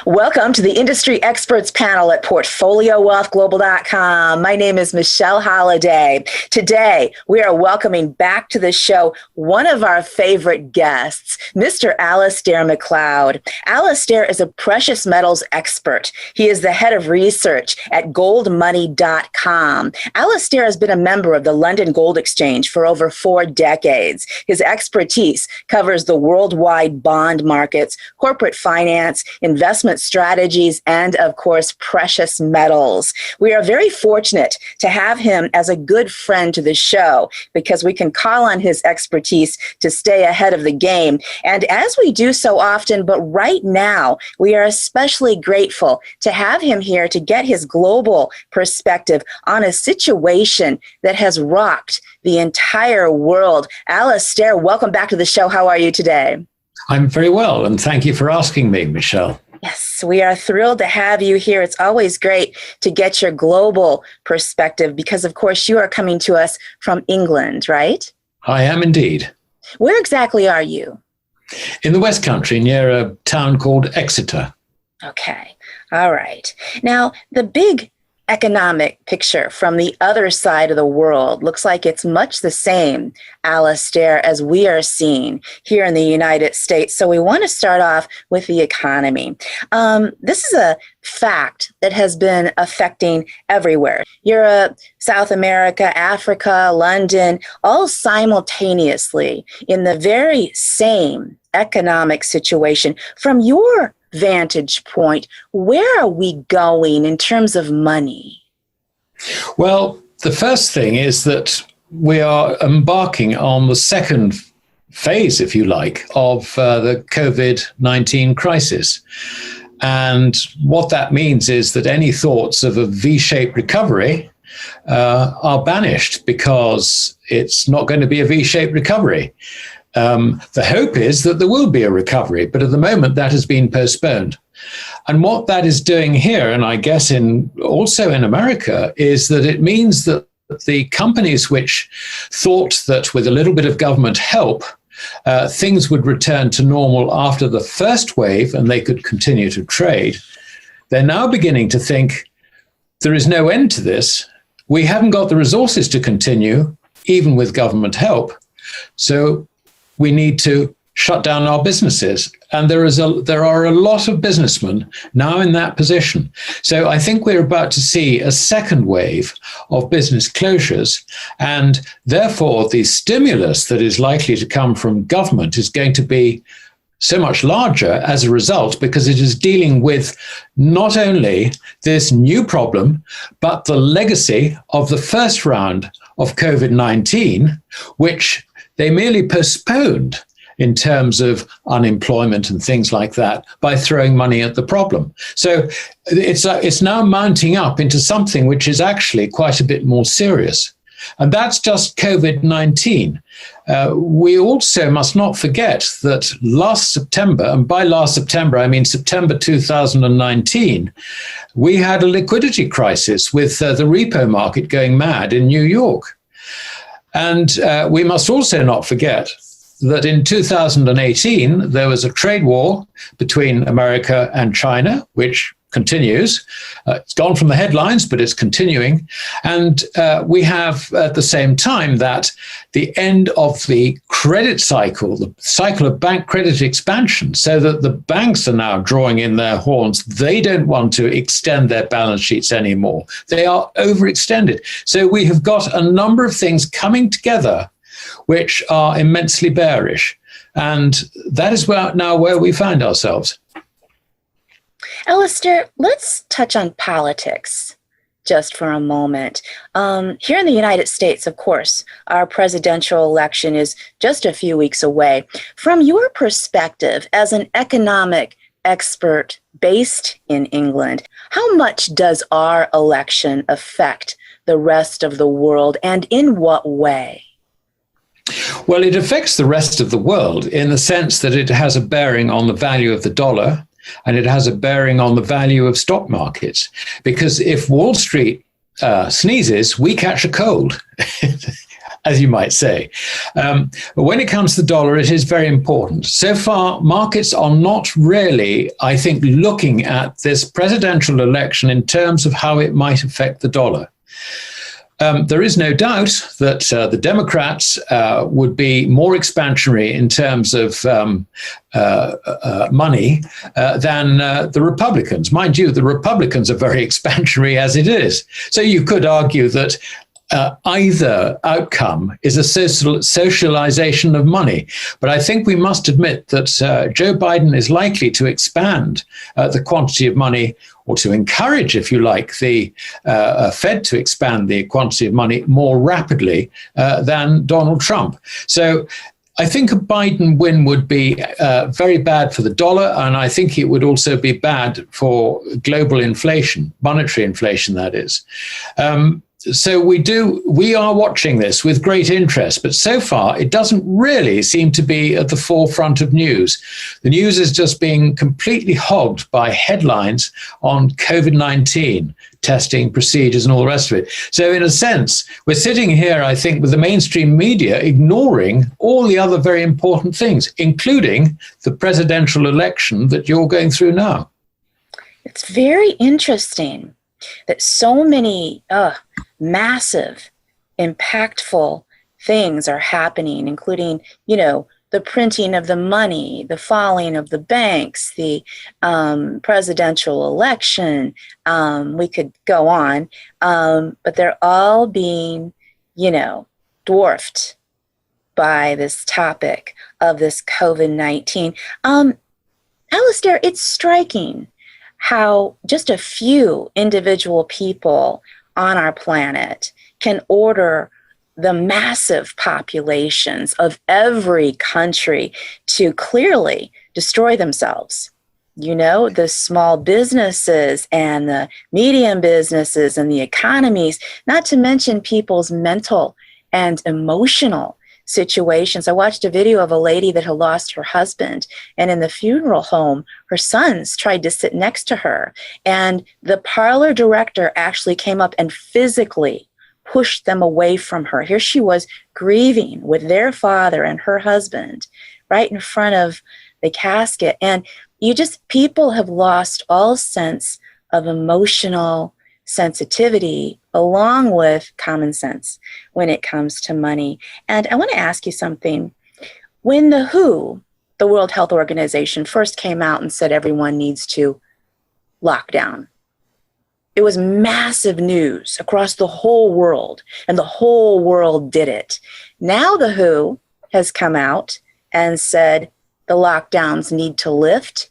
Welcome to the Industry Experts Panel at PortfolioWealthGlobal.com. My name is Michelle Holliday. Today, we are welcoming back to the show one of our favorite guests, Mr. ALASDAIR MACLEOD. ALASDAIR is a precious metals expert. He is the head of research at goldmoney.com. ALASDAIR has been a member of the London Gold Exchange for over 4 decades. His expertise covers the worldwide bond markets, corporate finance, investment strategies, and of course, precious metals. We are very fortunate to have him as a good friend to the show because we can call on his expertise to stay ahead of the game. And as we do so often, but right now, we are especially grateful to have him here to get his global perspective on a situation that has rocked the entire world. ALASDAIR, welcome back to the show. How are you today? I'm very well, and thank you for asking me, Michelle. Yes, we are thrilled to have you here. It's always great to get your global perspective because, of course, you are coming to us from England, right? I am indeed. Where exactly are you? In the West Country, near a town called Exeter. Okay, all right. Now, the big economic picture from the other side of the world looks like it's much the same, ALASDAIR, as we are seeing here in the United States. So we want to start off with the economy. This is a fact that has been affecting everywhere. Europe, South America, Africa, London, all simultaneously in the very same economic situation. From your vantage point, where are we going in terms of money? Well, the first thing is that we are embarking on the second phase, if you like, of the COVID-19 crisis. And what that means is that any thoughts of a V-shaped recovery are banished because it's not going to be a V-shaped recovery. The hope is that there will be a recovery, but at the moment that has been postponed. And what that is doing here, and I guess also in America, is that it means that the companies which thought that with a little bit of government help, things would return to normal after the first wave and they could continue to trade, they're now beginning to think there is no end to this. We haven't got the resources to continue, even with government help. So we need to shut down our businesses. And there are a lot of businessmen now in that position. So I think we're about to see a second wave of business closures. And therefore, the stimulus that is likely to come from government is going to be so much larger as a result, because it is dealing with not only this new problem, but the legacy of the first round of COVID-19, which they merely postponed in terms of unemployment and things like that by throwing money at the problem. So it's now mounting up into something which is actually quite a bit more serious. And that's just COVID-19. We also must not forget that last September, and by last September, I mean September 2019, we had a liquidity crisis with the repo market going mad in New York. And we must also not forget that in 2018, there was a trade war between America and China, which continues. It's gone from the headlines, but it's continuing. And we have at the same time that the end of the credit cycle, the cycle of bank credit expansion, so that the banks are now drawing in their horns. They don't want to extend their balance sheets anymore. They are overextended. So we have got a number of things coming together which are immensely bearish. And that is where we find ourselves. ALASDAIR, let's touch on politics just for a moment. Here in the United States, of course, our presidential election is just a few weeks away. From your perspective as an economic expert based in England, how much does our election affect the rest of the world, and in what way? Well, it affects the rest of the world in the sense that it has a bearing on the value of the dollar, and it has a bearing on the value of stock markets. Because if Wall Street sneezes, we catch a cold. as you might say. But when it comes to the dollar, it is very important. So far, markets are not really, I think, looking at this presidential election in terms of how it might affect the dollar. There is no doubt that the Democrats would be more expansionary in terms of money than the Republicans. Mind you, the Republicans are very expansionary as it is. So you could argue that either outcome is a socialization of money. But I think we must admit that Joe Biden is likely to expand the quantity of money, or to encourage, if you like, the Fed to expand the quantity of money more rapidly than Donald Trump. So I think a Biden win would be very bad for the dollar, and I think it would also be bad for global inflation, monetary inflation, that is. So we are watching this with great interest, but so far it doesn't really seem to be at the forefront of news. The news is just being completely hogged by headlines on COVID-19 testing procedures and all the rest of it. So in a sense, we're sitting here, I think, with the mainstream media ignoring all the other very important things, including the presidential election that you're going through now. It's very interesting that so many massive, impactful things are happening, including, the printing of the money, the falling of the banks, the presidential election. We could go on, but they're all being, dwarfed by this topic of this COVID-19. Alastair, it's striking how just a few individual people on our planet can order the massive populations of every country to clearly destroy themselves. The small businesses and the medium businesses and the economies, not to mention people's mental and emotional situations. I watched a video of a lady that had lost her husband, and in the funeral home, her sons tried to sit next to her, and the parlor director actually came up and physically pushed them away from her. Here she was grieving with their father and her husband right in front of the casket, and people have lost all sense of emotional sensitivity along with common sense when it comes to money. And I want to ask you something. When the WHO, the World Health Organization, first came out and said everyone needs to lock down, it was massive news across the whole world, and the whole world did it. Now the WHO has come out and said the lockdowns need to lift.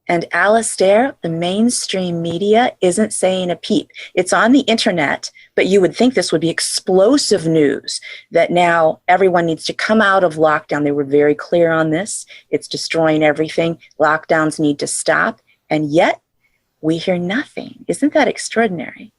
And Alastair, the mainstream media isn't saying a peep. It's on the internet, but you would think this would be explosive news, that now everyone needs to come out of lockdown. They were very clear on this. It's destroying everything. Lockdowns need to stop. And yet we hear nothing. Isn't that extraordinary?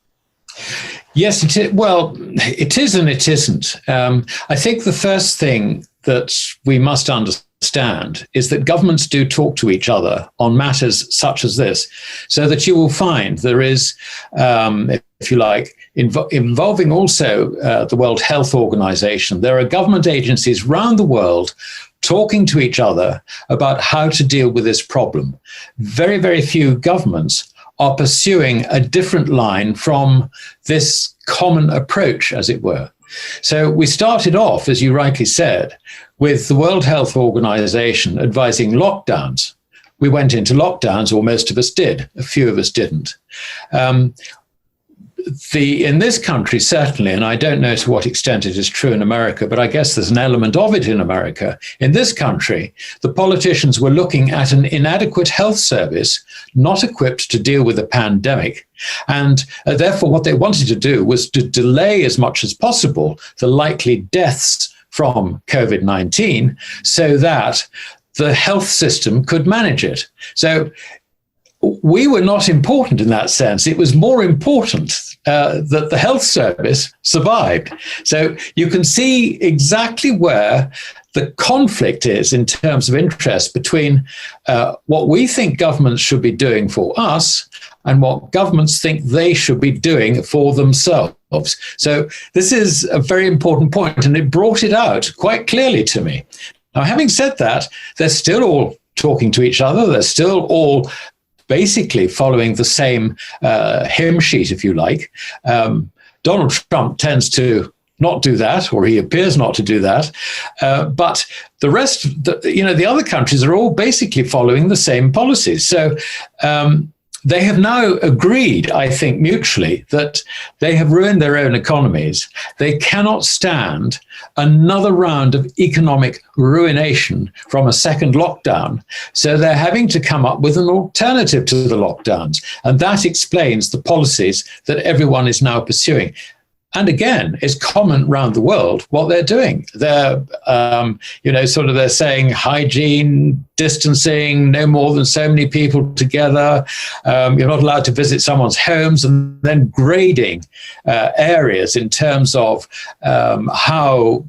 Yes, it is. Well, it is and it isn't. I think the first thing that we must understand is that governments do talk to each other on matters such as this, so that you will find there is, if you like, involving also the World Health Organization. There are government agencies around the world talking to each other about how to deal with this problem. Very, very few governments are pursuing a different line from this common approach, as it were. So we started off, as you rightly said, with the World Health Organization advising lockdowns. We went into lockdowns, or most of us did. A few of us didn't. In this country, certainly, and I don't know to what extent it is true in America, but I guess there's an element of it in America. In this country, the politicians were looking at an inadequate health service, not equipped to deal with a pandemic. And therefore, what they wanted to do was to delay as much as possible the likely deaths from COVID-19 so that the health system could manage it. So we were not important in that sense. It was more important that the health service survived. So you can see exactly where the conflict is in terms of interest between what we think governments should be doing for us and what governments think they should be doing for themselves. So this is a very important point, and it brought it out quite clearly to me. Now, having said that, they're still all talking to each other. They're still all basically following the same hymn sheet, if you like. Donald Trump tends to not do that, or he appears not to do that. But the rest, the other countries are all basically following the same policies. So they have now agreed, I think, mutually, that they have ruined their own economies. They cannot stand another round of economic ruination from a second lockdown. So they're having to come up with an alternative to the lockdowns. And that explains the policies that everyone is now pursuing. And again, it's common around the world what they're doing. They're, they're saying hygiene, distancing, no more than so many people together. You're not allowed to visit someone's homes, and then grading areas in terms of how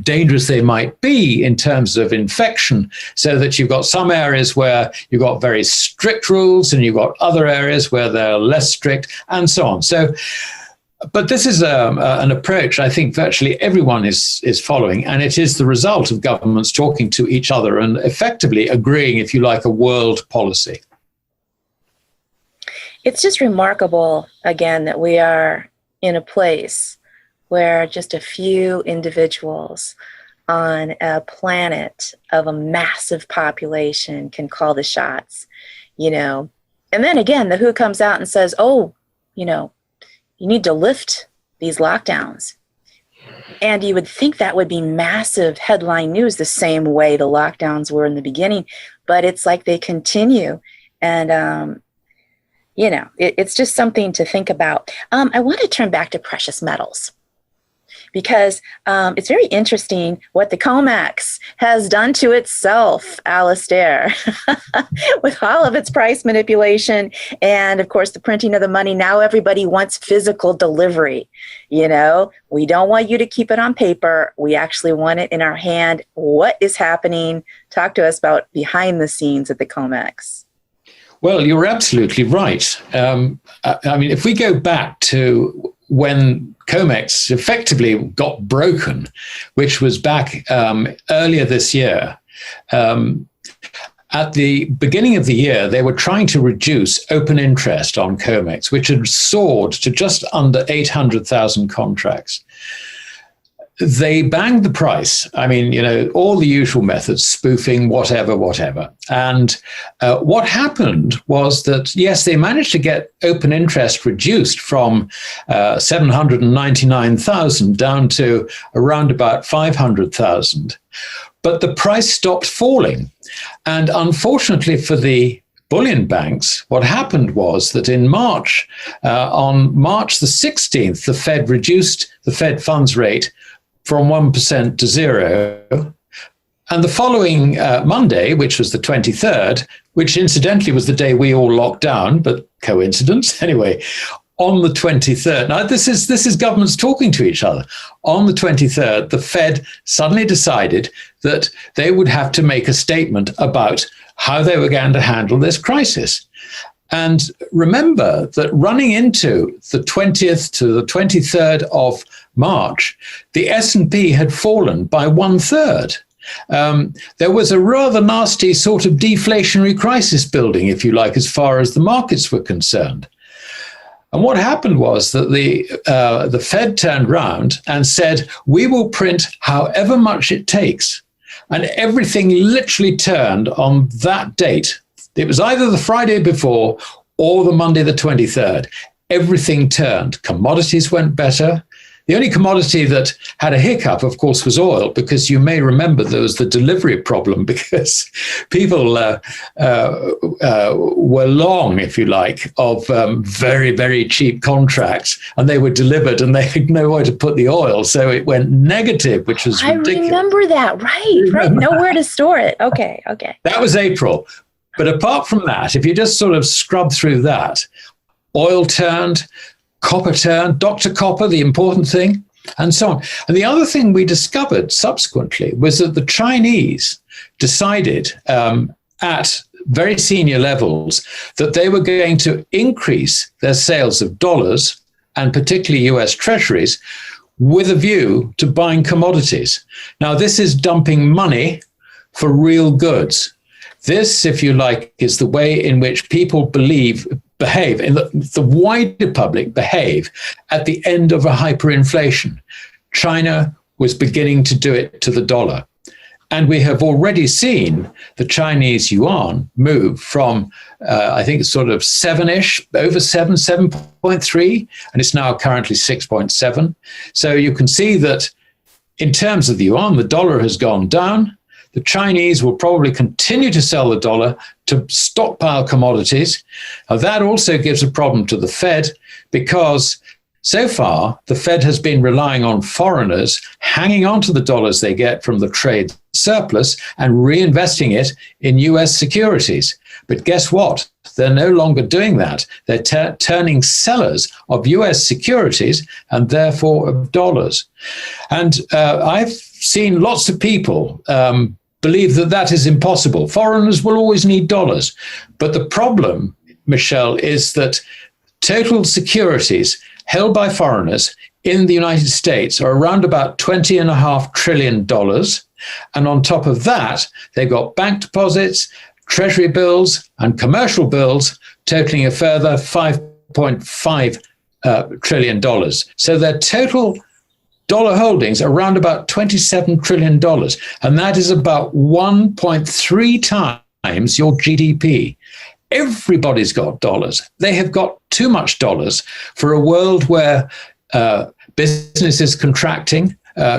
dangerous they might be in terms of infection, so that you've got some areas where you've got very strict rules and you've got other areas where they're less strict, and so on. But this is an approach I think virtually everyone is following, and it is the result of governments talking to each other and effectively agreeing, if you like, a world policy. It's just remarkable, again, that we are in a place where just a few individuals on a planet of a massive population can call the shots, And then again, the WHO comes out and says, you need to lift these lockdowns. And you would think that would be massive headline news, the same way the lockdowns were in the beginning, but it's like they continue. And, it's just something to think about. I want to turn back to precious metals, because it's very interesting what the COMEX has done to itself, ALASDAIR, with all of its price manipulation and, of course, the printing of the money. Now everybody wants physical delivery. We don't want you to keep it on paper. We actually want it in our hand. What is happening? Talk to us about behind the scenes at the COMEX. Well, you're absolutely right. If we go back to when COMEX effectively got broken, which was back earlier this year. At the beginning of the year, they were trying to reduce open interest on COMEX, which had soared to just under 800,000 contracts. They banged the price. All the usual methods, spoofing, whatever. And what happened was that, yes, they managed to get open interest reduced from 799,000 down to around about 500,000. But the price stopped falling. And unfortunately for the bullion banks, what happened was that in March, on March the 16th, the Fed reduced the Fed funds rate from 1% to 0. And the following Monday, which was the 23rd, which incidentally was the day we all locked down, but coincidence anyway, on the 23rd. Now, this is governments talking to each other. On the 23rd, the Fed suddenly decided that they would have to make a statement about how they were going to handle this crisis. And remember that running into the 20th to the 23rd of March, the S&P had fallen by 1/3. There was a rather nasty sort of deflationary crisis building, if you like, as far as the markets were concerned. And what happened was that the Fed turned round and said, we will print however much it takes. And everything literally turned on that date. It was either the Friday before or the Monday, the 23rd. Everything turned. Commodities went better. The only commodity that had a hiccup, of course, was oil, because you may remember there was the delivery problem because people were long, if you like, of very, very cheap contracts, and they were delivered and they had nowhere to put the oil. So it went negative, which was ridiculous. I remember that. Right. Nowhere to store it. Okay. That was April. But apart from that, if you just sort of scrub through that, oil turned, copper turned, Dr. Copper, the important thing, and so on. And the other thing we discovered subsequently was that the Chinese decided at very senior levels that they were going to increase their sales of dollars and particularly US treasuries with a view to buying commodities. Now, this is dumping money for real goods. This, if you like, is the way in which people behave, in the wider public behave at the end of a hyperinflation. China was beginning to do it to the dollar. And we have already seen the Chinese yuan move from, I think, sort of 7-ish, over 7.3, and it's now currently 6.7. So you can see that in terms of the yuan, the dollar has gone down. The Chinese will probably continue to sell the dollar to stockpile commodities. Now, that also gives a problem to the Fed because so far, the Fed has been relying on foreigners hanging on to the dollars they get from the trade surplus and reinvesting it in US securities. But guess what? They're no longer doing that. They're turning sellers of US securities and therefore of dollars. And I've seen lots of people believe that that is impossible. Foreigners will always need dollars. But the problem, Michelle, is that total securities held by foreigners in the United States are around about $20.5 trillion. And on top of that, they've got bank deposits, treasury bills, and commercial bills totaling a further $5.5 trillion. So their total dollar holdings are around about $27 trillion. And that is about 1.3 times your GDP. Everybody's got dollars. They have got too much dollars for a world where business is contracting,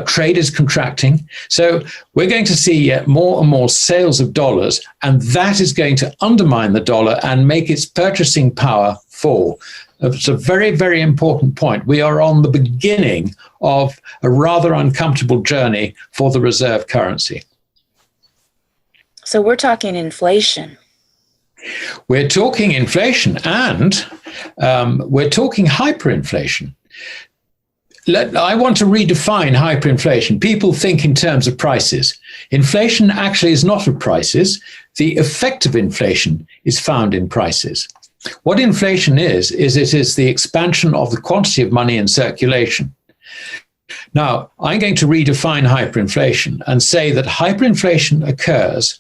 trade is contracting. So we're going to see yet more and more sales of dollars, and that is going to undermine the dollar and make its purchasing power fall. It's a very, very important point. We are on the beginning of a rather uncomfortable journey for the reserve currency. So we're talking inflation. We're talking inflation and we're talking hyperinflation. I want to redefine hyperinflation. People think in terms of prices. Inflation actually is not of prices. The effect of inflation is found in prices. What inflation is it is the expansion of the quantity of money in circulation. Now, I'm going to redefine hyperinflation and say that hyperinflation occurs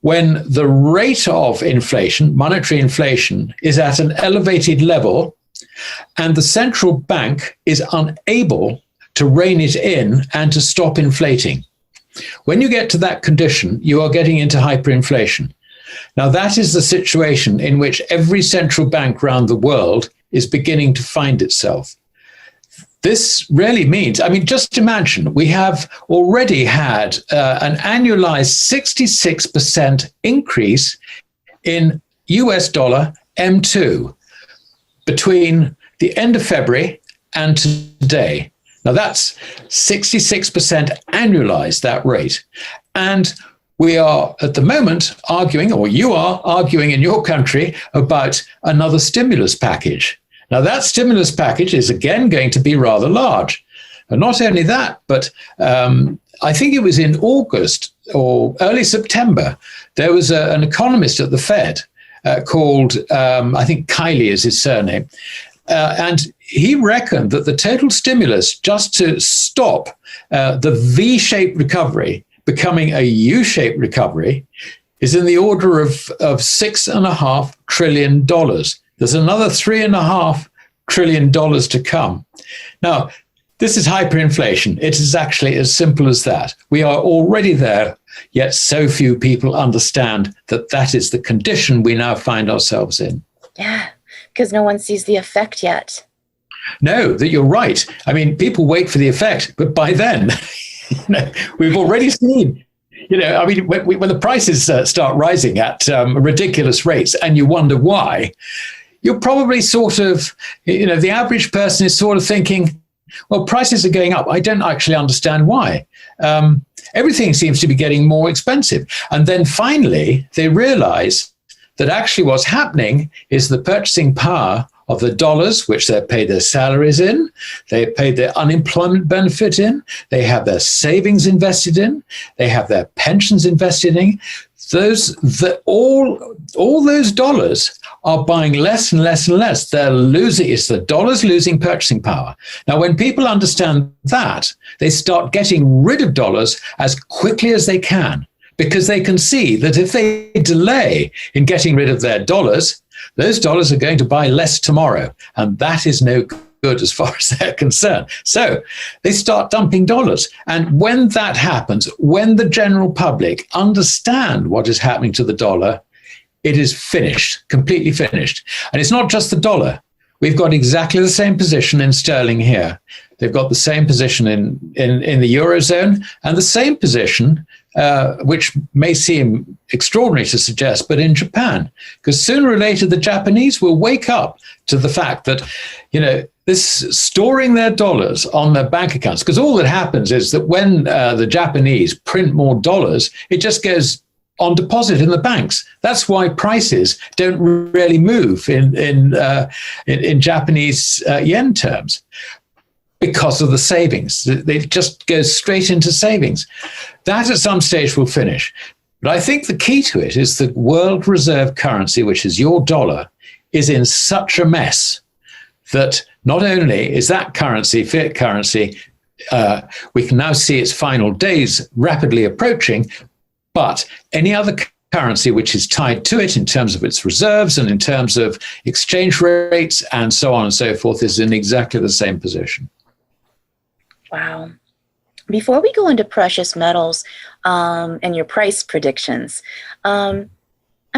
when the rate of inflation, monetary inflation, is at an elevated level and the central bank is unable to rein it in and to stop inflating. When you get to that condition, you are getting into hyperinflation. Now, that is the situation in which every central bank around the world is beginning to find itself. This really means, just imagine, we have already had an annualized 66% increase in US dollar M2 between the end of February and today. Now that's 66% annualized, that rate. And we are at the moment arguing, or you are arguing in your country, about another stimulus package. Now, that stimulus package is again going to be rather large. And not only that, but I think it was in August or early September, there was an economist at the Fed called, I think Kiley is his surname, and he reckoned that the total stimulus just to stop the V-shaped recovery becoming a U-shaped recovery is in the order of $6.5 trillion. There's another $3.5 trillion to come. Now, this is hyperinflation. It is actually as simple as that. We are already there, yet so few people understand that that is the condition we now find ourselves in. Yeah, because no one sees the effect yet. No, that you're right. People wait for the effect, but by then, we've already seen. When the prices start rising at ridiculous rates, and you wonder why, you're probably sort of, the average person is sort of thinking, well, prices are going up. I don't actually understand why. Everything seems to be getting more expensive. And then finally, they realize that actually what's happening is the purchasing power of the dollars, which they paid their salaries in, they paid their unemployment benefit in, they have their savings invested in, they have their pensions invested in. All those dollars are buying less and less and less. They're losing. It's the dollars losing purchasing power. Now, when people understand that, they start getting rid of dollars as quickly as they can, because they can see that if they delay in getting rid of their dollars, those dollars are going to buy less tomorrow. And that is no good as far as they're concerned. So they start dumping dollars. And when that happens, when the general public understand what is happening to the dollar, it is finished, completely finished. And it's not just the dollar. We've got exactly the same position in sterling here. They've got the same position in the Eurozone, and the same position, which may seem extraordinary to suggest, but in Japan. Because sooner or later, the Japanese will wake up to the fact that, this storing their dollars on their bank accounts, because all that happens is that when the Japanese print more dollars, it just goes on deposit in the banks. That's why prices don't really move in Japanese yen terms, because of the savings. They just go straight into savings. That at some stage will finish. But I think the key to it is the world reserve currency, which is your dollar, is in such a mess that not only is that currency, fiat currency, we can now see its final days rapidly approaching, but any other currency which is tied to it in terms of its reserves and in terms of exchange rates and so on and so forth is in exactly the same position. Wow. Before we go into precious metals and your price predictions, I'm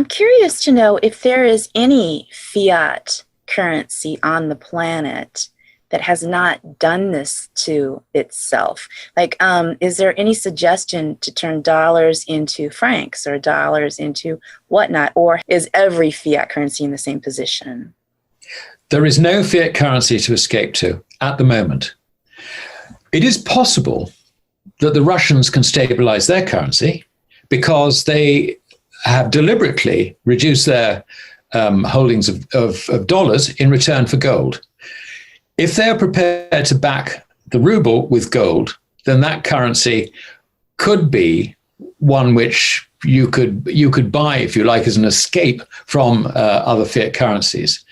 curious to know if there is any fiat currency on the planet that has not done this to itself. Like, is there any suggestion to turn dollars into francs or dollars into whatnot, or is every fiat currency in the same position? There is no fiat currency to escape to at the moment. It is possible that the Russians can stabilize their currency because they have deliberately reduced their holdings of dollars in return for gold. If they're prepared to back the ruble with gold, then that currency could be one which you could buy, if you like, as an escape from other fiat currencies.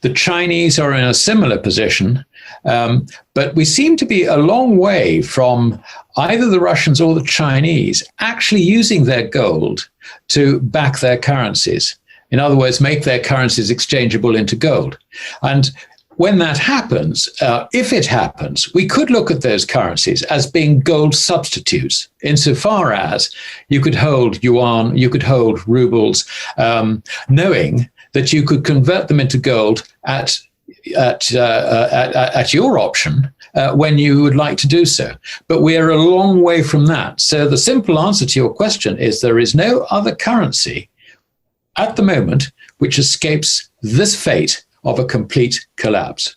The Chinese are in a similar position, but we seem to be a long way from either the Russians or the Chinese actually using their gold to back their currencies. In other words, make their currencies exchangeable into gold. And when that happens, if it happens, we could look at those currencies as being gold substitutes, insofar as you could hold yuan, you could hold rubles, knowing that you could convert them into gold at your option when you would like to do so. But we are a long way from that. So the simple answer to your question is there is no other currency at the moment which escapes this fate of a complete collapse.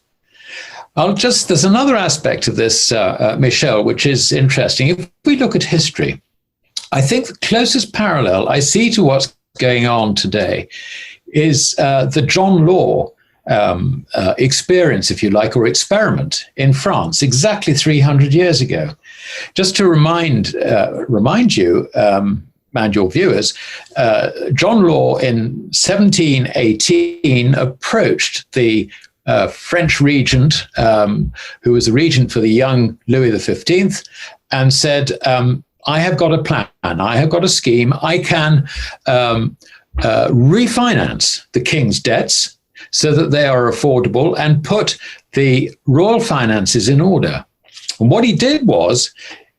There's another aspect of this, Michelle, which is interesting. If we look at history, I think the closest parallel I see to what's going on today is the John Law experience, if you like, or experiment in France exactly 300 years ago. Just to remind you, and your viewers, John Law in 1718 approached the French regent, who was the regent for the young Louis XV, and said, I have got a plan, I have got a scheme, I can refinance the king's debts so that they are affordable and put the royal finances in order. And what he did was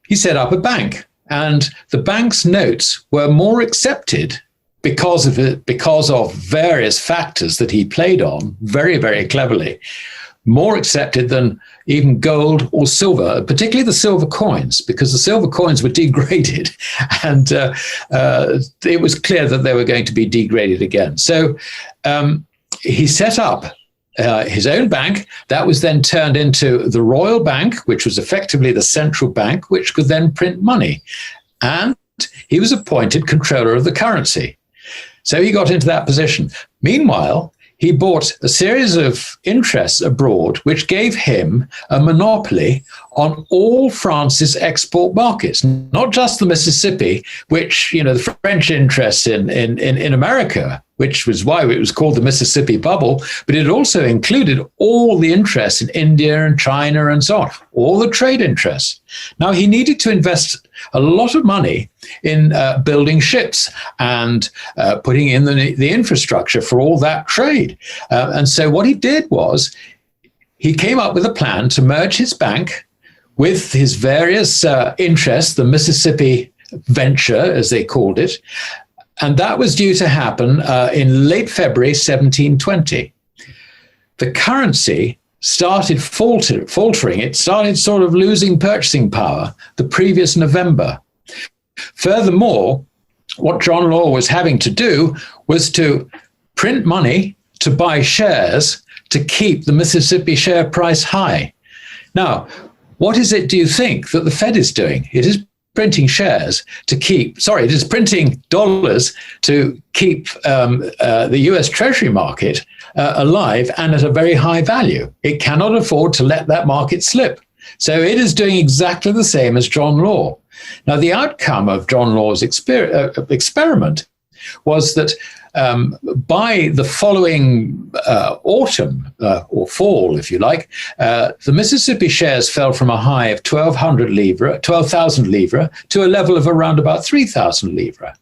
he set up a bank. And the bank's notes were more accepted because of various factors that he played on very, very cleverly, more accepted than even gold or silver, particularly the silver coins, because the silver coins were degraded. And it was clear that they were going to be degraded again. So he set up his own bank. That was then turned into the Royal Bank, which was effectively the central bank, which could then print money. And he was appointed controller of the currency. So he got into that position. Meanwhile, he bought a series of interests abroad, which gave him a monopoly on all France's export markets, not just the Mississippi, which, the French interests in America, which was why it was called the Mississippi Bubble, but it also included all the interests in India and China and so on, all the trade interests. Now, he needed to invest a lot of money in building ships and putting in the infrastructure for all that trade. And so what he did was he came up with a plan to merge his bank with his various interests, the Mississippi Venture, as they called it. And that was due to happen in late February 1720. The currency started faltering. It started sort of losing purchasing power the previous November. Furthermore, what John Law was having to do was to print money to buy shares to keep the Mississippi share price high. Now, what is it, do you think, that the Fed is doing? It is printing it is printing dollars to keep the US Treasury market alive and at a very high value. It cannot afford to let that market slip. So it is doing exactly the same as John Law. Now, the outcome of John Law's experiment was that by the following autumn or fall, if you like, the Mississippi shares fell from a high of 12,000 livres to a level of around about 3,000 livres.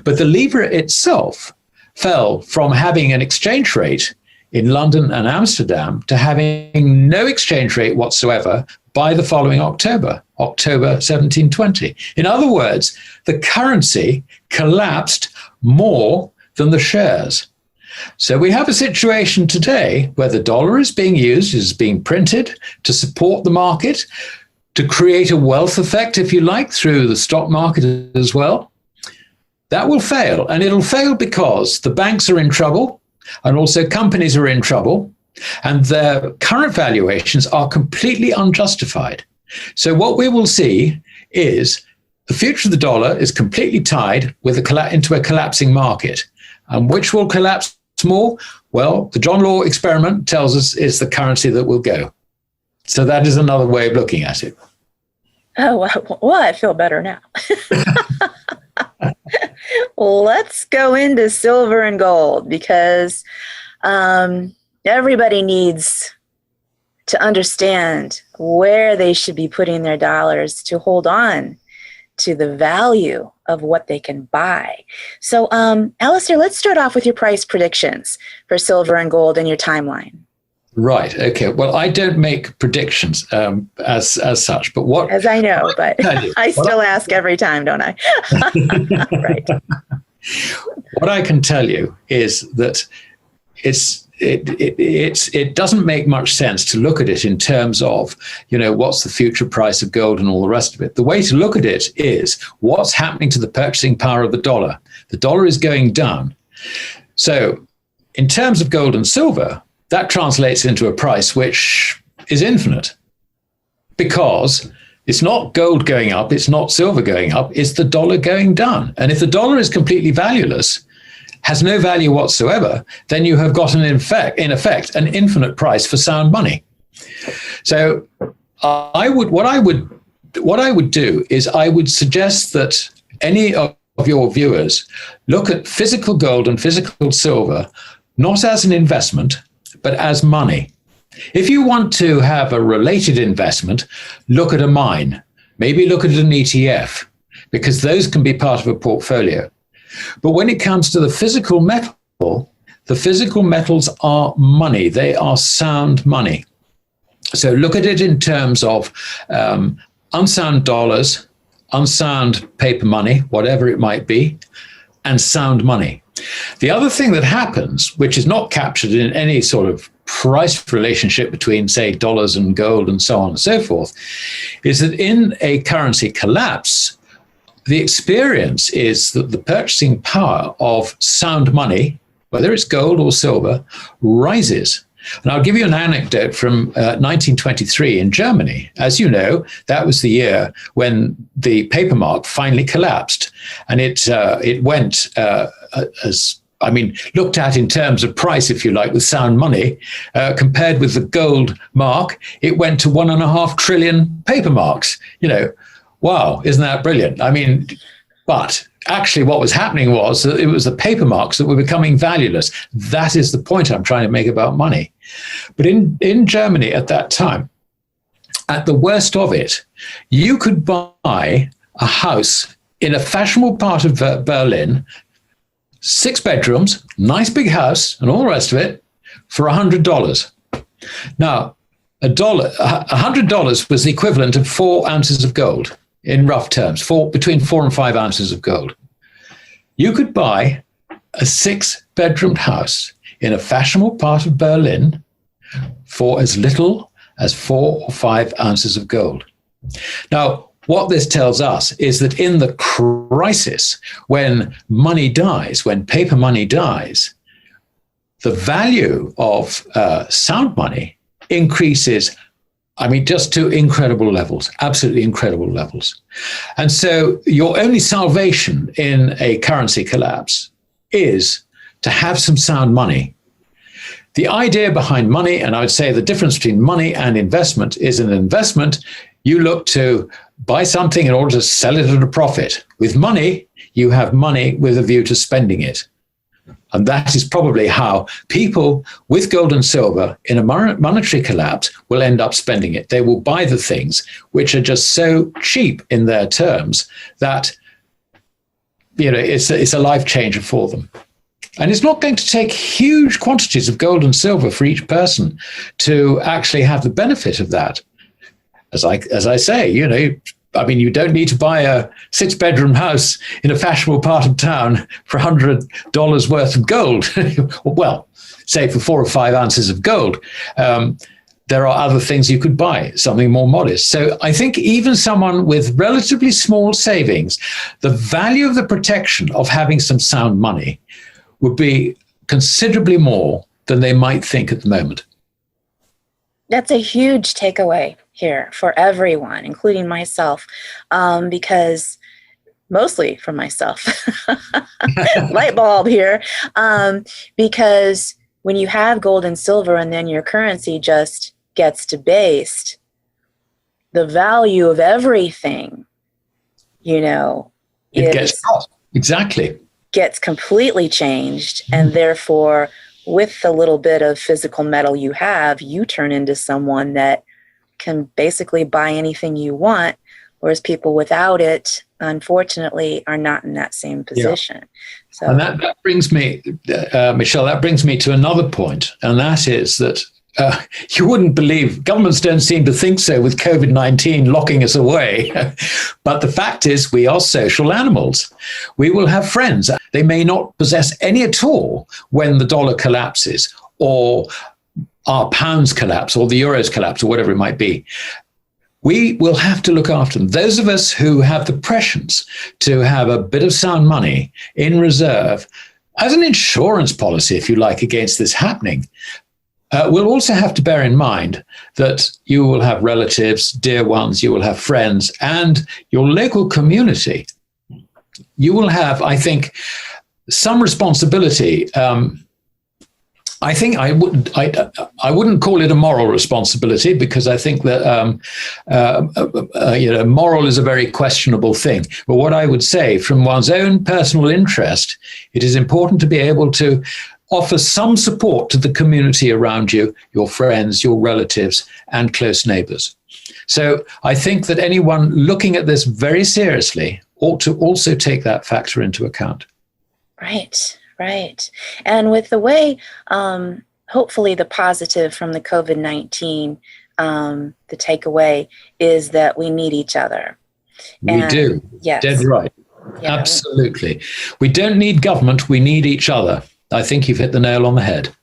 But the livre itself fell from having an exchange rate in London and Amsterdam to having no exchange rate whatsoever by the following October 1720. In other words, the currency collapsed more than the shares. So we have a situation today where the dollar is being used, is being printed to support the market, to create a wealth effect, if you like, through the stock market as well. That will fail, and it'll fail because the banks are in trouble, and also companies are in trouble, and their current valuations are completely unjustified. So what we will see is the future of the dollar is completely tied with into a collapsing market. And which will collapse more? Well, the John Law experiment tells us is the currency that will go. So that is another way of looking at it. Oh, well, I feel better now. Let's go into silver and gold because everybody needs to understand where they should be putting their dollars to hold on to the value of what they can buy. So, Alastair, let's start off with your price predictions for silver and gold and your timeline. Right. Okay. Well, I don't make predictions as such, but what? As I know, but I still ask every time, don't I? Right. What I can tell you is that it doesn't make much sense to look at it in terms of, what's the future price of gold and all the rest of it. The way to look at it is what's happening to the purchasing power of the dollar. The dollar is going down. So in terms of gold and silver, that translates into a price which is infinite because it's not gold going up, it's not silver going up, it's the dollar going down. And if the dollar is completely valueless, has no value whatsoever, then you have got in effect an infinite price for sound money. So what I would do is I would suggest that any of your viewers look at physical gold and physical silver not as an investment, but as money. If you want to have a related investment, look at a mine, maybe look at an ETF, because those can be part of a portfolio. But when it comes to the physical metal, the physical metals are money. They are sound money. So look at it in terms of unsound dollars, unsound paper money, whatever it might be, and sound money. The other thing that happens, which is not captured in any sort of price relationship between, say, dollars and gold and so on and so forth, is that in a currency collapse, the experience is that the purchasing power of sound money, whether it's gold or silver, rises. And I'll give you an anecdote from 1923 in Germany. As you know, that was the year when the paper mark finally collapsed. And it went looked at in terms of price, if you like, with sound money, compared with the gold mark, it went to 1.5 trillion paper marks. Wow, isn't that brilliant? But actually what was happening was that it was the paper marks that were becoming valueless. That is the point I'm trying to make about money. But in Germany at that time, at the worst of it, you could buy a house in a fashionable part of Berlin, 6 bedrooms, nice big house, and all the rest of it, for $100. Now, $100 was the equivalent of 4 ounces of gold, in rough terms, between 4 and 5 ounces of gold. You could buy a 6-bedroomed house in a fashionable part of Berlin for as little as 4 or 5 ounces of gold. Now, what this tells us is that in the crisis, when money dies, when paper money dies, the value of sound money increases, just to incredible levels, absolutely incredible levels. And so your only salvation in a currency collapse is to have some sound money. The idea behind money, and I would say the difference between money and investment, is an investment, you look to buy something in order to sell it at a profit. With money, you have money with a view to spending it. And that is probably how people with gold and silver in a monetary collapse will end up spending it. They will buy the things which are just so cheap in their terms that it's a life changer for them. And it's not going to take huge quantities of gold and silver for each person to actually have the benefit of that. As I say, you don't need to buy a 6-bedroom house in a fashionable part of town for $100 worth of gold. Well, say for 4 or 5 ounces of gold. There are other things you could buy, something more modest. So I think even someone with relatively small savings, the value of the protection of having some sound money would be considerably more than they might think at the moment. That's a huge takeaway here for everyone, including myself, because mostly for myself, light bulb here, because when you have gold and silver and then your currency just gets debased, the value of everything, gets completely changed, and therefore, with the little bit of physical metal you have, you turn into someone that can basically buy anything you want, whereas people without it, unfortunately, are not in that same position. Yeah. So, and that brings me, Michelle, that brings me to another point, and that is that you wouldn't believe, governments don't seem to think so with COVID-19 locking us away. But the fact is we are social animals. We will have friends. They may not possess any at all when the dollar collapses or our pounds collapse or the euros collapse or whatever it might be. We will have to look after them. Those of us who have the prescience to have a bit of sound money in reserve as an insurance policy, if you like, against this happening, we'll also have to bear in mind that you will have relatives, dear ones, you will have friends, and your local community. You will have, I think, some responsibility. I think I wouldn't call it a moral responsibility, because I think that moral is a very questionable thing. But what I would say, from one's own personal interest, it is important to be able to offer some support to the community around you, your friends, your relatives, and close neighbors. So I think that anyone looking at this very seriously ought to also take that factor into account. Right. Right. And with the way, hopefully the positive from the COVID-19, the takeaway is that we need each other. We do. Yes. Dead right. Yeah. Absolutely. We don't need government. We need each other. I think you've hit the nail on the head.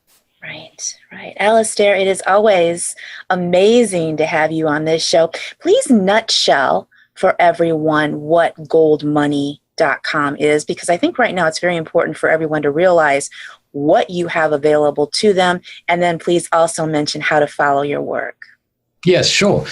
Right. Right. Alasdair, it is always amazing to have you on this show. Please nutshell for everyone what goldmoney.com is, because I think right now it's very important for everyone to realize what you have available to them, and then please also mention how to follow your work. Yes, sure.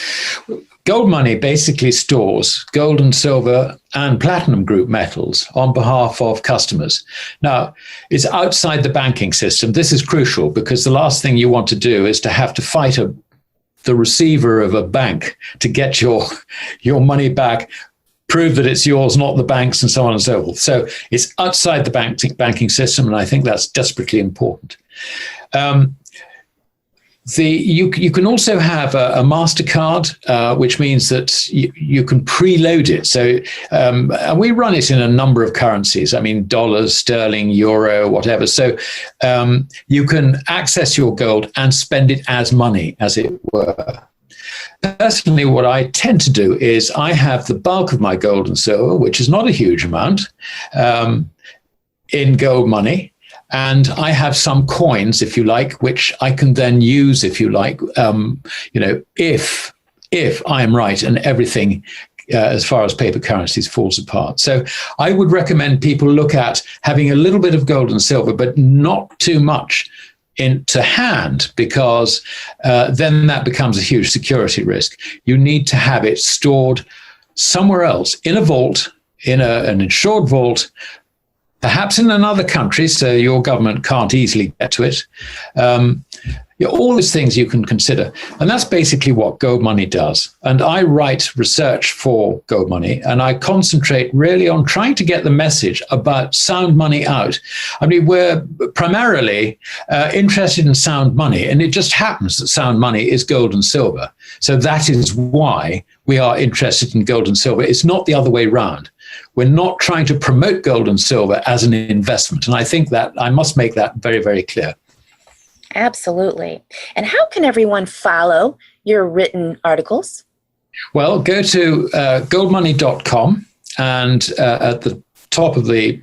Gold Money basically stores gold and silver and platinum group metals on behalf of customers. Now, it's outside the banking system. This is crucial because the last thing you want to do is to have to fight the receiver of a bank to get your money back, prove that it's yours, not the bank's, and so on and so forth. So it's outside the banking system, and I think that's desperately important. You can also have a MasterCard, which means that you can preload it. So we run it in a number of currencies. I mean, dollars, sterling, euro, whatever. So you can access your gold and spend it as money, as it were. Personally, what I tend to do is I have the bulk of my gold and silver, which is not a huge amount, in Gold Money. And I have some coins, if you like, which I can then use, if you like, if I am right and everything, as far as paper currencies, falls apart. So I would recommend people look at having a little bit of gold and silver, but not too much into hand, because then that becomes a huge security risk. You need to have it stored somewhere else, in a vault, in an insured vault, perhaps in another country, so your government can't easily get to it. All those things you can consider. And that's basically what Gold Money does. And I write research for Gold Money, and I concentrate really on trying to get the message about sound money out. I mean, we're primarily interested in sound money, and it just happens that sound money is gold and silver. So that is why we are interested in gold and silver. It's not the other way around. We're not trying to promote gold and silver as an investment. And I think that I must make that very, very clear. Absolutely. And how can everyone follow your written articles? Well, go to goldmoney.com, and at the top of the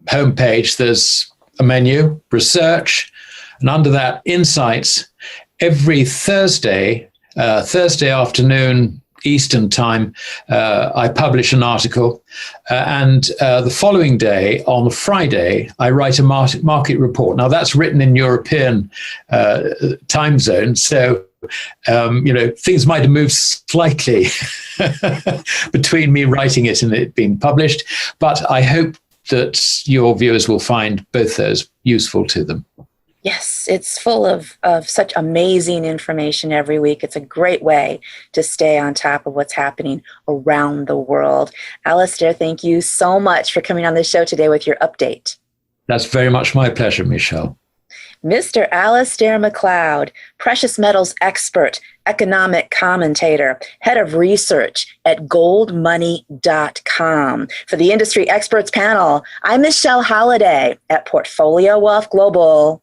homepage, there's a menu, research, and under that, insights. Every Thursday afternoon, Eastern time, I publish an article, and the following day, on Friday, I write a market report. Now, that's written in European time zone, so things might have moved slightly between me writing it and it being published, but I hope that your viewers will find both those useful to them. Yes, it's full of such amazing information every week. It's a great way to stay on top of what's happening around the world. ALASDAIR, thank you so much for coming on the show today with your update. That's very much my pleasure, Michelle. Mr. ALASDAIR MacLeod, precious metals expert, economic commentator, head of research at goldmoney.com. For the Industry Experts Panel, I'm Michelle Holliday at PortfolioWealthGlobal.com.